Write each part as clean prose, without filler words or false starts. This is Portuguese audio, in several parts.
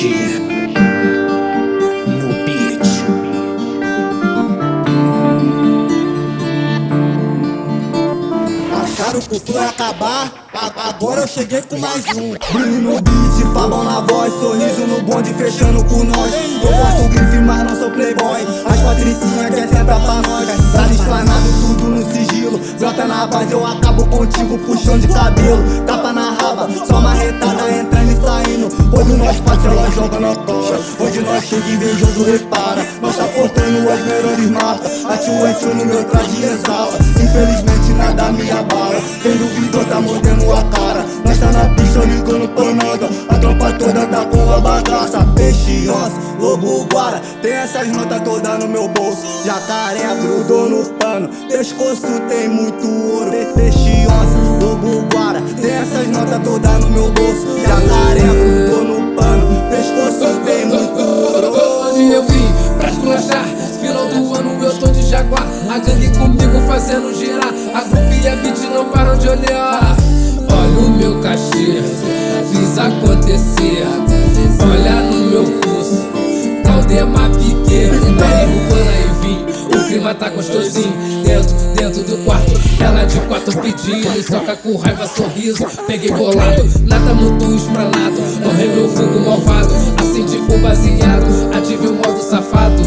Peixe no beat. Acharam que o flow ia acabar? Agora eu cheguei com mais um. Brilho no beat, Fabão na voz, sorriso no bonde fechando com nós. Eu boto o grife, mas não sou playboy. As patricinhas quer sentar pra nós. Tá esplanado tudo no sigilo. Brota na base, eu acabo contigo, puxão de cabelo. Tapa na raba, só marretada entrando e saindo. Hoje nós passa, ela joga na cara. Hoje nós chega invejoso, repara. Nós tá portando as melhores marcas. Atuante no meu traje exala. Infelizmente nada me abala. Quem duvidou tá mordendo a cara. Nós tá na pista ligando pra nada. A tropa toda tá com a bagaça. Peixe, onça, lobo, guara. Tem essas notas todas no meu bolso. Jacaré grudou no pano. Pescoço tem muito ouro. Peixe, onça, lobo, guara. Tem essas notas todas no meu bolso. Jacaré grudou no pano. Pescoço tem muito ouro. Hoje eu vim pra esculachar. Final do ano eu tô de Jaguar. A gangue comigo fazendo girar. A grupo e a beat não param de olhar. Olha o meu cachê, fiz acontecer. Olha no meu pulso, Caldema Piquet. Perigo, cana e vim, o clima tá gostosinho. Dentro do quarto, ela de quatro pedindo. Soca com raiva, sorriso, peguei bolado. Nada mudou esplanado, morreu meu fogo malvado. Acendi o baseado, ative o modo safado.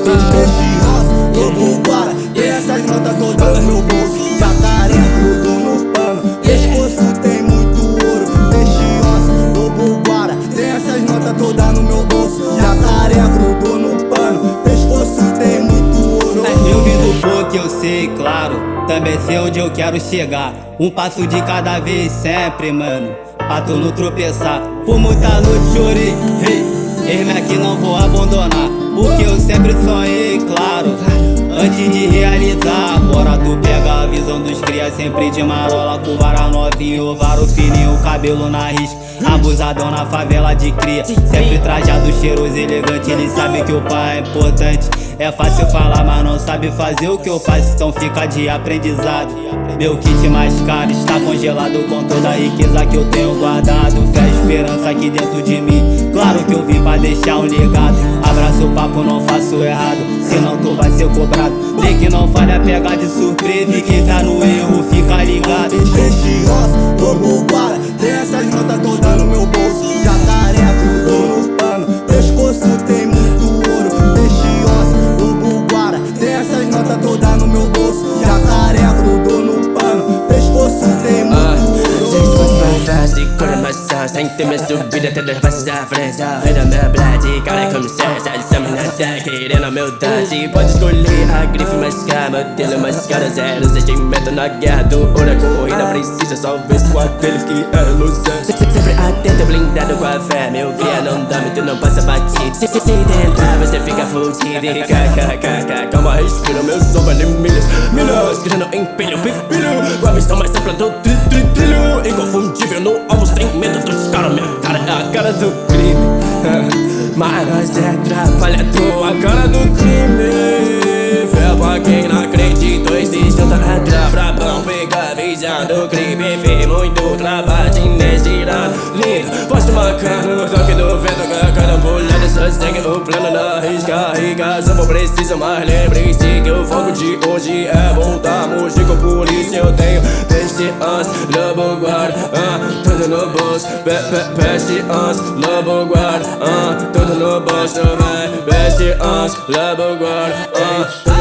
Peixe, onça, lobo, guara. Tem essas notas todas no meu bolso. Jacaré grudou no pano. Pescoço tem muito ouro. Peixe, onça, lobo, guara. Tem essas notas todas no meu bolso. Jacaré grudou no pano. Pescoço tem muito ouro. Eu vim do pouco, eu sei, claro. Também sei onde eu quero chegar. Um passo de cada vez, sempre, mano. Pra tu não tropeçar. Por muita noite chorei, hey. Aqui não vou abandonar. Porque eu sempre sonhei, claro. Antes de realizar, agora tu pega a visão dos cria. Sempre de marola, com vara novinho, varo fininho, cabelo na risca. Abusadão na favela de cria. Sempre trajado, cheiroso, elegante. Ele sabe que o pai é importante. É fácil falar, mas não sabe fazer o que eu faço. Então fica de aprendizado. Meu kit mais caro está congelado com toda a riqueza que eu tenho guardado. Fé e esperança aqui dentro de mim. Claro que eu vim pra deixar um legado. Abraço o papo, não faço errado, senão tu vai ser cobrado. Lei que não falha, pega de surpresa. E quem tá no erro fica ligado. Peixe, onça, lobo, guara. Tem essas notas todas no meu bolso. Jacaré grudou no pano. Pescoço tem muito ouro. Peixe, onça, lobo, guara. Tem essas notas todas no meu bolso. Jacaré grudou no pano. Pescoço tem muito ouro. Sem ter minha subida, até das baixas da frente. Rei da minha blade, cara como certa. Disseminada, querendo a humildade. Pode escolher a grife mais cara, modelo mais cara. Zero sentimento na guerra do ouro. A corrida precisa só ver com aquele que é ilusão. Sempre atento, blindado com a fé. Meu guia não dá, tu não passa batido. Se tentar, você fica fudido. Calma, respira, meu som vale milhas. Grana no empilho, pipilho. Com a visão mais ampla do trilho. Inconfundível no alvo, sem medo dos caras. Minha cara é a cara do crime. Mas nós é atrapalhador, a cara do crime. Fé pra quem não acredita, se junta na trapa. Pega a visão do crime. Vê muito trabalho nesse lado lindo. Posto bacana, toque do vento. Cada mulher só segue o plano na risca. Só vou precisar, mas lembre-se que o foco de hoje é voltar. Música, por isso eu tenho peixe, onça, lobo, guarda. Tudo no bolso, peixe, onça, lobo, guarda. Tudo no bolso, vai. Peixe, onça, lobo, guarda.